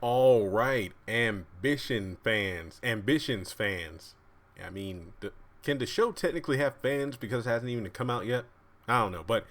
All right, ambitions fans. I mean, can the show technically have fans because it hasn't even come out yet? I don't know, but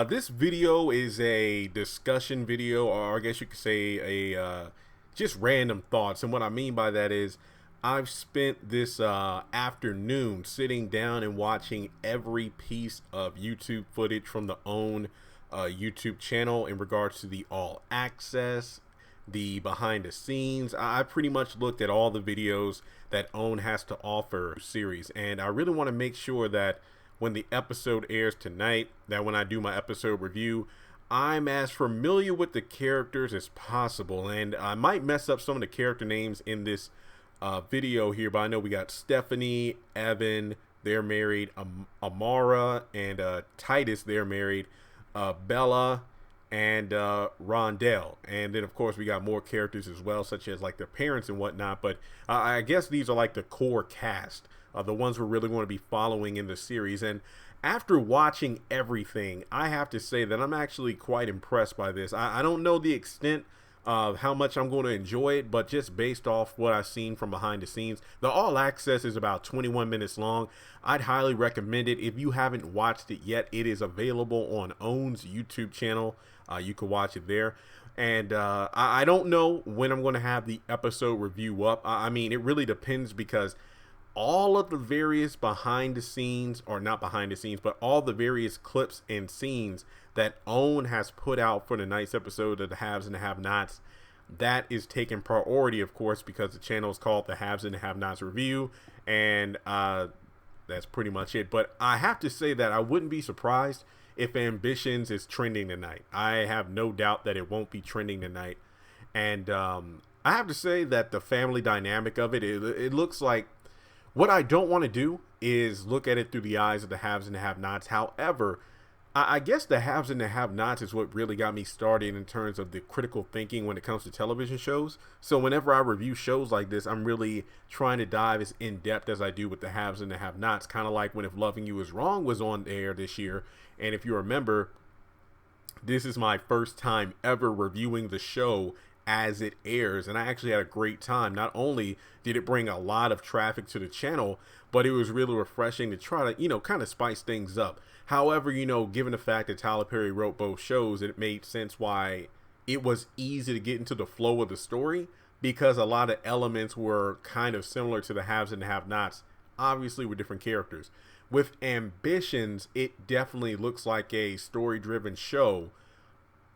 this video is a discussion video, or I guess you could say just random thoughts. And what I mean by that is, I've spent this afternoon sitting down and watching every piece of YouTube footage from the OWN YouTube channel in regards to the All Access, the behind the scenes. I pretty much looked at all the videos that OWN has to offer series, and I really want to make sure that when the episode airs tonight, that when I do my episode review, I'm as familiar with the characters as possible. And I might mess up some of the character names in this video here, but I know we got Stephanie, Evan, they're married, Amara, and Titus, they're married, Bella, and Rondell. And then of course we got more characters as well, such as like their parents and whatnot. But I guess these are like the core cast, the ones we're really going to be following in the series. And after watching everything, I have to say that I'm actually quite impressed by this. I don't know the extent of how much I'm going to enjoy it, but just based off what I've seen from behind the scenes, the All Access is about 21 minutes long. I'd highly recommend it. If you haven't watched it yet, it is available on OWN's YouTube channel. You can watch it there. And I don't know when I'm going to have the episode review up. I mean, it really depends, because all of the various behind the scenes, or not behind the scenes, but all the various clips and scenes that OWN has put out for tonight's episode of the Haves and the Have-Nots, that is taking priority, of course, because the channel is called the Haves and the Have-Nots Review, and that's pretty much it. But I have to say that I wouldn't be surprised if Ambitions is trending tonight. I have no doubt that it won't be trending tonight. And I have to say that the family dynamic of it looks like, what I don't want to do is look at it through the eyes of the haves and the have-nots. However, I guess the haves and the have-nots is what really got me started in terms of the critical thinking when it comes to television shows. So whenever I review shows like this, I'm really trying to dive as in depth as I do with the haves and the have-nots. Kind of like when If Loving You Is Wrong was on air this year. And if you remember, this is my first time ever reviewing the show as it airs, and I actually had a great time. Not only did it bring a lot of traffic to the channel, but it was really refreshing to try to, kind of spice things up. However, given the fact that Tyler Perry wrote both shows, it made sense why it was easy to get into the flow of the story, because a lot of elements were kind of similar to the haves and the have-nots, obviously with different characters. With Ambitions, it definitely looks like a story-driven show,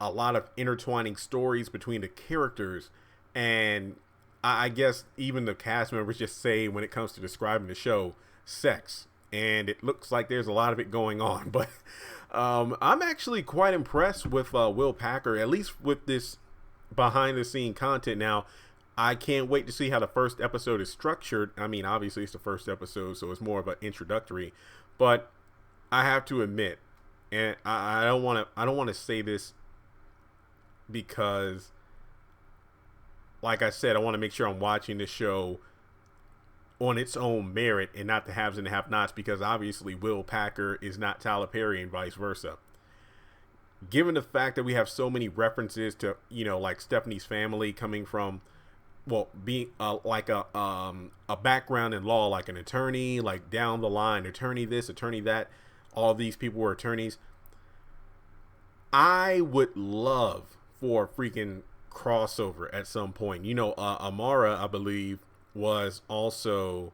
a lot of intertwining stories between the characters, and I guess even the cast members just say, when it comes to describing the show, sex, and it looks like there's a lot of it going on. But I'm actually quite impressed with Will Packer, at least with this behind the scene content. Now, I can't wait to see how the first episode is structured. I mean, obviously it's the first episode, so it's more of an introductory, but I have to admit, and I don't want to say this, because like I said, I want to make sure I'm watching the show on its own merit and not the haves and the have-nots, because obviously Will Packer is not Tyler Perry and vice versa. Given the fact that we have so many references to, like Stephanie's family coming from, well, being like a background in law, like an attorney, like down the line, attorney this, attorney that, all these people were attorneys. I would love for a freaking crossover at some point. Amara, I believe, was also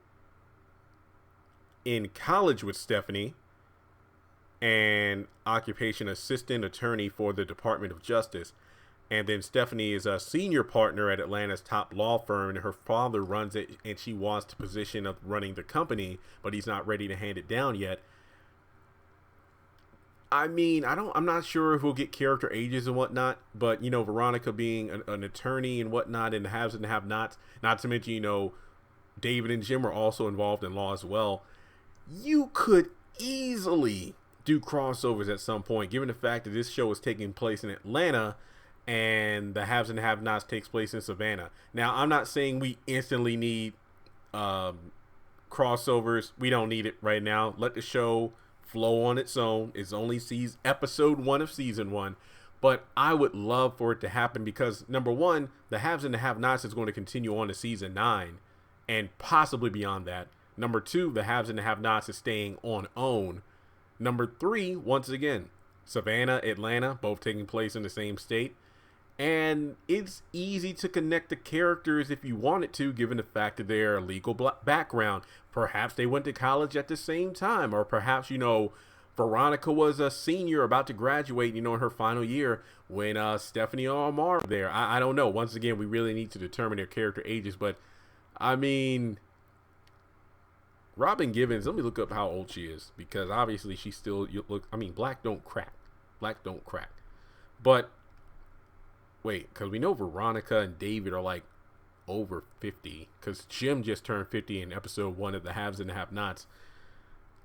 in college with Stephanie, and occupation assistant attorney for the Department of Justice. And then Stephanie is a senior partner at Atlanta's top law firm, and her father runs it, and she wants the position of running the company, but he's not ready to hand it down yet. I mean, I'm not sure if we'll get character ages and whatnot, but, Veronica being an attorney and whatnot, and the haves and the have-nots, not to mention, David and Jim are also involved in law as well. You could easily do crossovers at some point, given the fact that this show is taking place in Atlanta and the haves and the have-nots takes place in Savannah. Now, I'm not saying we instantly need crossovers. We don't need it right now. Let the show flow on its own. It's only episode 1 of season 1. But I would love for it to happen because number one, the haves and the have-nots is going to continue on to season 9 and possibly beyond that. Number two, the haves and the have-nots is staying on OWN. Number three, once again, Savannah, Atlanta, both taking place in the same state. And it's easy to connect the characters if you wanted to, given the fact of their legal background. Perhaps they went to college at the same time, or perhaps, Veronica was a senior about to graduate, in her final year when Stephanie or Amara were there. I don't know. Once again, we really need to determine their character ages, but I mean, Robin Givens, let me look up how old she is, because obviously she still black don't crack. Black don't crack. But wait, because we know Veronica and David are like over 50, because Jim just turned 50 in episode 1 of the Haves and the Have-Nots.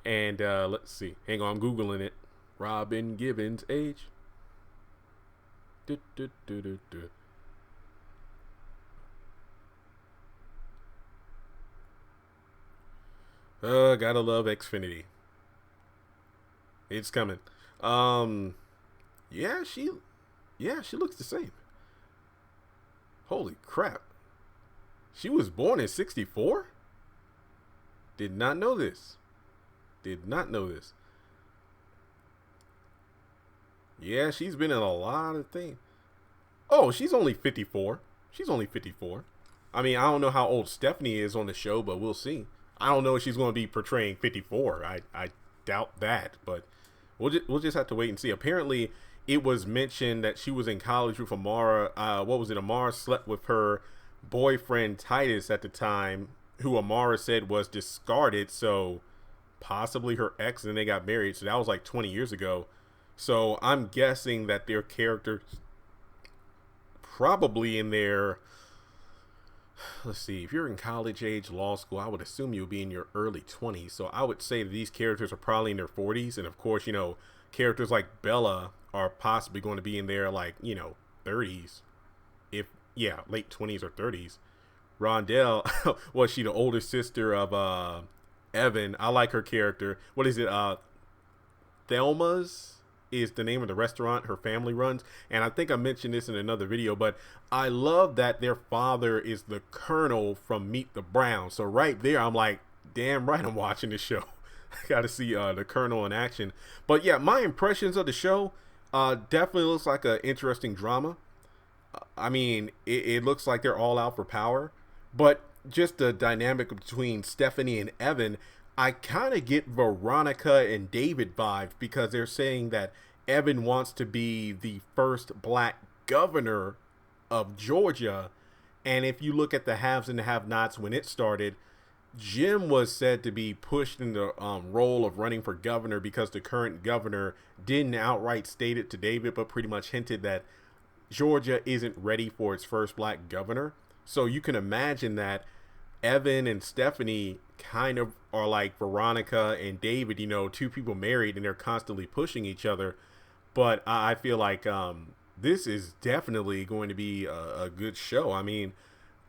And let's see. Hang on, I'm Googling it. Robin Givens' age. Gotta love Xfinity. It's coming. Yeah, she looks the same. Holy crap. She was born in 64? Did not know this. Yeah, she's been in a lot of things. Oh, she's only 54. I mean, I don't know how old Stephanie is on the show, but we'll see. I don't know if she's going to be portraying 54. I doubt that, but we'll just have to wait and see. Apparently, it was mentioned that she was in college with Amara. Amara slept with her boyfriend Titus at the time, who Amara said was discarded. So possibly her ex, and then they got married. So that was like 20 years ago. So I'm guessing that their characters probably in their, let's see, if you're in college age law school, I would assume you'll be in your early 20s. So I would say that these characters are probably in their 40s. And of course, characters like Bella are possibly going to be in their 30s. Late 20s or 30s. Rondell, was she the older sister of Evan? I like her character. What is it? Thelma's is the name of the restaurant her family runs. And I think I mentioned this in another video, but I love that their father is the Colonel from Meet the Browns. So right there, I'm like, damn right, I'm watching this show. I got to see the Colonel in action. But yeah, my impressions of the show definitely looks like an interesting drama. I mean, it looks like they're all out for power. But just the dynamic between Stephanie and Evan, I kind of get Veronica and David vibes, because they're saying that Evan wants to be the first black governor of Georgia. And if you look at the haves and the have-nots when it started, Jim was said to be pushed in the role of running for governor because the current governor didn't outright state it to David, but pretty much hinted that Georgia isn't ready for its first black governor. So you can imagine that Evan and Stephanie kind of are like Veronica and David, two people married and they're constantly pushing each other. But I feel like this is definitely going to be a good show. I mean,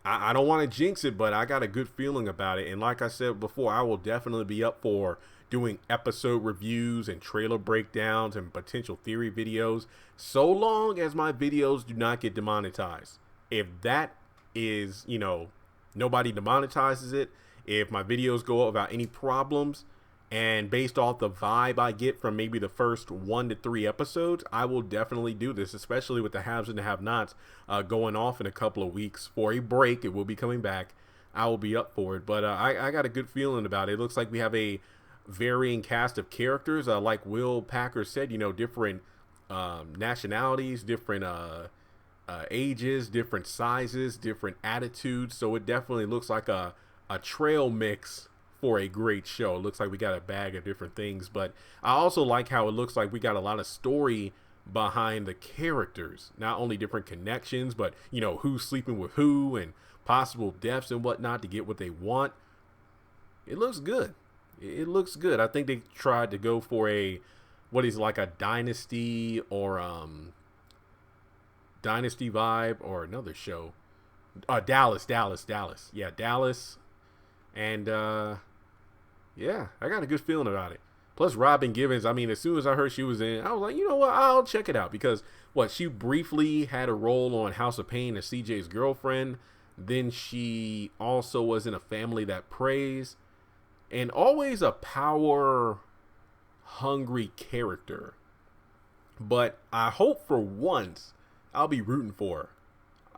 I don't want to jinx it, but I got a good feeling about it. And like I said before, I will definitely be up for doing episode reviews and trailer breakdowns and potential theory videos, so long as my videos do not get demonetized. If that is, nobody demonetizes it, if my videos go up without any problems, and based off the vibe I get from maybe the first 1 to 3 episodes, I will definitely do this, especially with the haves and the have-nots going off in a couple of weeks for a break. It will be coming back. I will be up for it. But I got a good feeling about it. It looks like we have a varying cast of characters. Like Will Packer said, different nationalities, different ages, different sizes, different attitudes. So it definitely looks like a trail mix for a great show. It looks like we got a bag of different things, but I also like how it looks like we got a lot of story behind the characters, not only different connections, but who's sleeping with who and possible deaths and whatnot to get what they want. It looks good. It looks good. I think they tried to go for what is like a dynasty or dynasty vibe, or another show, Dallas. Yeah, Dallas. And yeah, I got a good feeling about it. Plus, Robin Givens, I mean, as soon as I heard she was in, I was like, you know what, I'll check it out. Because, she briefly had a role on House of Pain as CJ's girlfriend. Then she also was in A Family That Prays. And always a power-hungry character. But I hope for once I'll be rooting for her.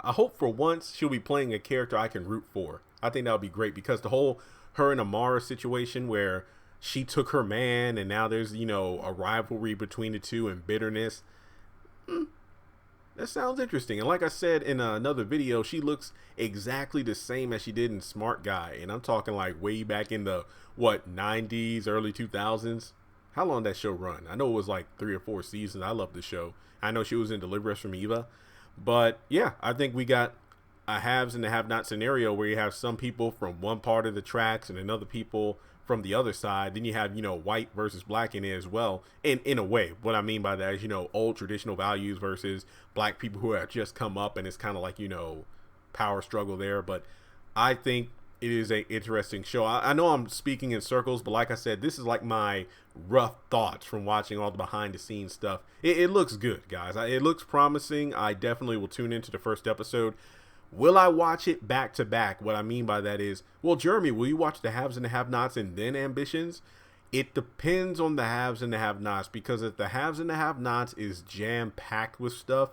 I hope for once she'll be playing a character I can root for. I think that would be great because the whole her and Amara situation where she took her man and now there's, a rivalry between the two and bitterness. That sounds interesting. And like I said in another video, she looks exactly the same as she did in Smart Guy. And I'm talking like way back in the, 90s, early 2000s. How long did that show run? I know it was like 3 or 4 seasons. I love the show. I know she was in Deliver Us from Eva. But yeah, I think we got a haves and a have-not scenario where you have some people from one part of the tracks and another people from the other side. Then you have, white versus black in it as well. And in a way, what I mean by that is, old traditional values versus black people who have just come up, and it's kind of like, power struggle there. But I think it is an interesting show. I know I'm speaking in circles, but like I said, this is like my rough thoughts from watching all the behind the scenes stuff. It looks good, guys. It looks promising. I definitely will tune into the first episode. Will I watch it back to back? What I mean by that is, well, Jeremy, will you watch the haves and the have-nots and then ambitions? It depends on the haves and the have-nots, because if the haves and the have-nots is jam-packed with stuff,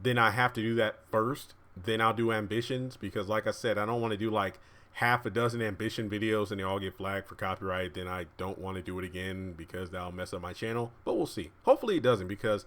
then I have to do that first. Then I'll do ambitions, because like I said, I don't want to do like half a dozen ambition videos and they all get flagged for copyright. Then I don't want to do it again because that'll mess up my channel. But we'll see. Hopefully it doesn't, because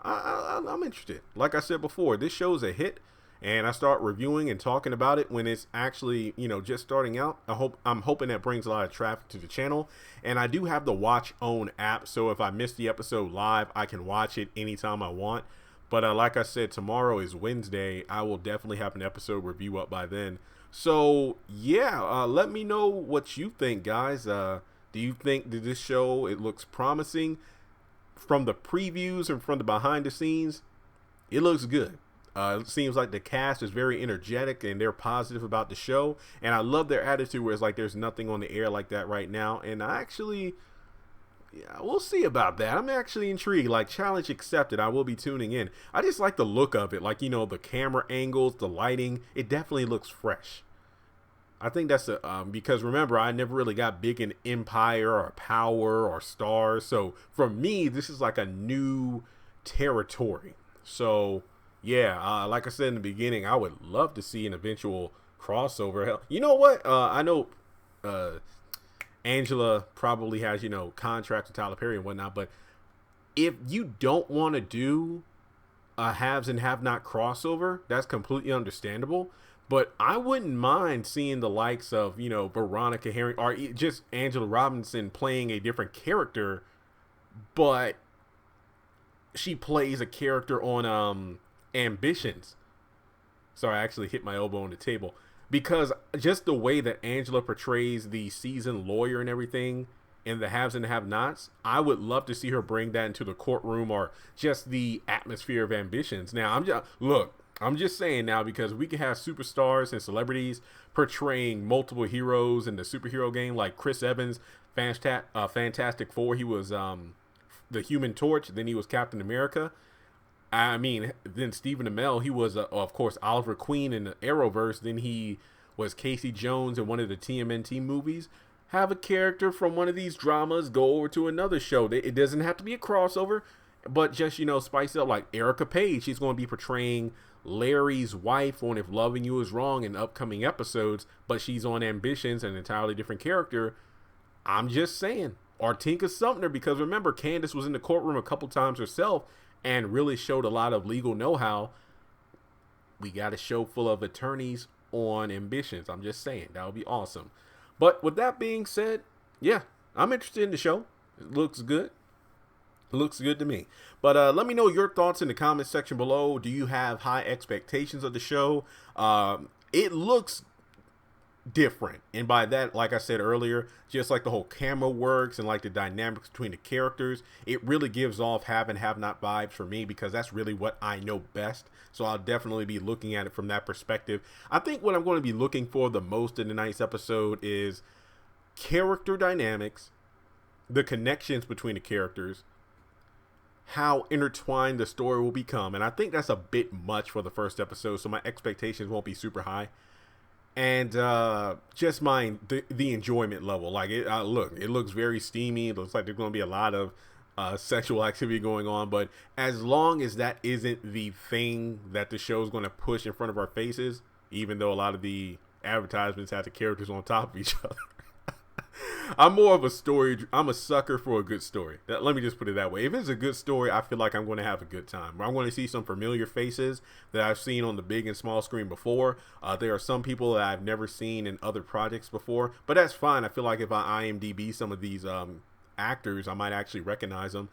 I'm interested. Like I said before, this show's a hit. And I start reviewing and talking about it when it's actually, just starting out. I'm hoping that brings a lot of traffic to the channel. And I do have the Watch Own app, so if I miss the episode live, I can watch it anytime I want. But like I said, tomorrow is Wednesday. I will definitely have an episode review up by then. So yeah, let me know what you think, guys. Do you think that this show, it looks promising? From the previews and from the behind the scenes, it looks good. It seems like the cast is very energetic and they're positive about the show. And I love their attitude where it's like there's nothing on the air like that right now. And I actually, we'll see about that. I'm actually intrigued. Like, challenge accepted. I will be tuning in. I just like the look of it. Like, the camera angles, the lighting. It definitely looks fresh. I think that's because remember, I never really got big in Empire or Power or Stars. So for me, this is like a new territory. So yeah, like I said in the beginning, I would love to see an eventual crossover. Hell, you know what? I know Angela probably has, contracts with Tyler Perry and whatnot, but if you don't want to do a haves and have-not crossover, that's completely understandable. But I wouldn't mind seeing the likes of, Veronica Herring or just Angela Robinson playing a different character, but she plays a character on Ambitions. Sorry, I actually hit my elbow on the table, because just the way that Angela portrays the seasoned lawyer and everything in the haves and the have-nots, I would love to see her bring that into the courtroom or just the atmosphere of Ambitions. Now, I'm just saying now, because we can have superstars and celebrities portraying multiple heroes in the superhero game, like Chris Evans, Fantastic Four. He was the Human Torch, then he was Captain America. I mean, then Stephen Amell, he was, of course, Oliver Queen in the Arrowverse. Then he was Casey Jones in one of the TMNT movies. Have a character from one of these dramas go over to another show. It doesn't have to be a crossover, but just, spice it up. Like Erica Page, she's going to be portraying Larry's wife on If Loving You Is Wrong in upcoming episodes, but she's on Ambitions, an entirely different character. I'm just saying. Or Tinka Sumter, because remember, Candace was in the courtroom a couple times herself and really showed a lot of legal know-how. We got a show full of attorneys on Ambitions. I'm just saying, that would be awesome. But with that being said, yeah, I'm interested in the show. It looks good. It looks good to me. But let me know your thoughts in the comment section below. Do you have high expectations of the show? It looks different, and by that, like I said earlier, just like the whole camera works and like the dynamics between the characters, it really gives off have and have not vibes for me, because that's really what I know best. So I'll definitely be looking at it from that perspective. I think what I'm going to be looking for the most in tonight's episode is character dynamics, the connections between the characters, how intertwined the story will become. And I think that's a bit much for the first episode, so my expectations won't be super high. And just the enjoyment level. Like it looks very steamy. It looks like there's going to be a lot of sexual activity going on. But as long as that isn't the thing that the show is going to push in front of our faces, even though a lot of the advertisements have the characters on top of each other. I'm more of a story. I'm a sucker for a good story. Let me just put it that way. If it's a good story, I feel like I'm going to have a good time. I'm going to see some familiar faces that I've seen on the big and small screen before. There are some people that I've never seen in other projects before, but that's fine. I feel like if I IMDb some of these actors, I might actually recognize them.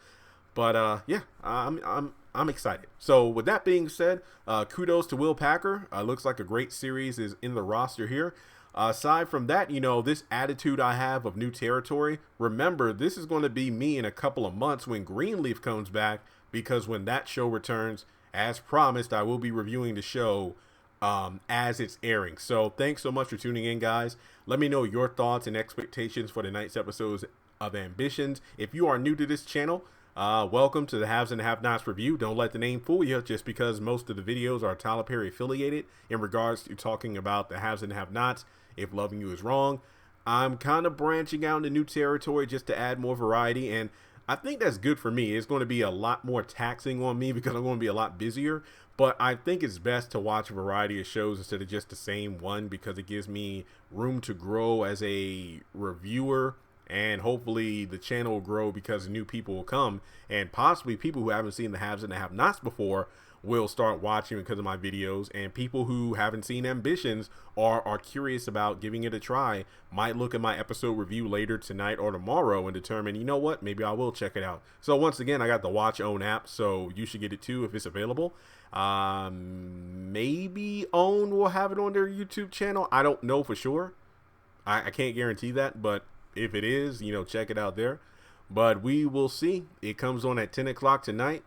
But yeah, I'm excited. So with that being said, kudos to Will Packer. Looks like a great series is in the roster here. Aside from that, you know, this attitude I have of new territory, remember, this is going to be me in a couple of months when Greenleaf comes back, because when that show returns, as promised, I will be reviewing the show as it's airing. So thanks so much for tuning in, guys. Let me know your thoughts and expectations for tonight's episodes of Ambitions. If you are new to this channel, welcome to the Haves and Have-Nots review. Don't let the name fool you, just because most of the videos are Tyler Perry affiliated in regards to talking about the Haves and Have-Nots. If Loving You Is Wrong, I'm kind of branching out into new territory just to add more variety, and I think that's good for me. It's going to be a lot more taxing on me because I'm going to be a lot busier, but I think it's best to watch a variety of shows instead of just the same one, because it gives me room to grow as a reviewer, and hopefully the channel will grow because new people will come, and possibly people who haven't seen the Haves and the Have-Nots before will start watching because of my videos, and people who haven't seen Ambitions or are curious about giving it a try might look at my episode review later tonight or tomorrow and determine, you know what, maybe I will check it out. So once again, I got the Watch Own app, so you should get it too if it's available. Maybe Own will have it on their YouTube channel. I don't know for sure. I can't guarantee that, but if it is, you know, check it out there. But we will see. It comes on at 10 o'clock tonight.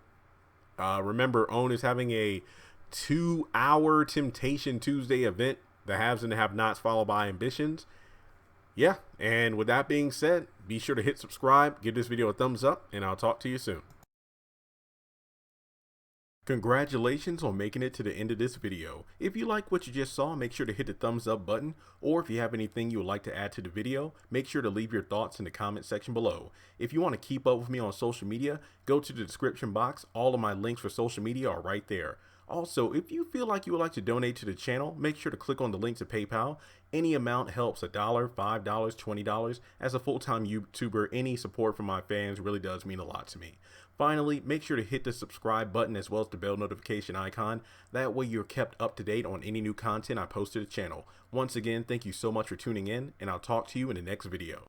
Remember, OWN is having a 2-hour Temptation Tuesday event, the Haves and the Have-Nots followed by Ambitions. Yeah, and with that being said, be sure to hit subscribe, give this video a thumbs up, and I'll talk to you soon. Congratulations on making it to the end of this video. If you like what you just saw, make sure to hit the thumbs up button, or if you have anything you would like to add to the video, make sure to leave your thoughts in the comment section below. If you want to keep up with me on social media, go to the description box. All of my links for social media are right there. Also, if you feel like you would like to donate to the channel, make sure to click on the link to PayPal. Any amount helps. $1, $5, $20. As a full-time YouTuber, any support from my fans really does mean a lot to me. Finally, make sure to hit the subscribe button as well as the bell notification icon. That way you're kept up to date on any new content I post to the channel. Once again, thank you so much for tuning in, and I'll talk to you in the next video.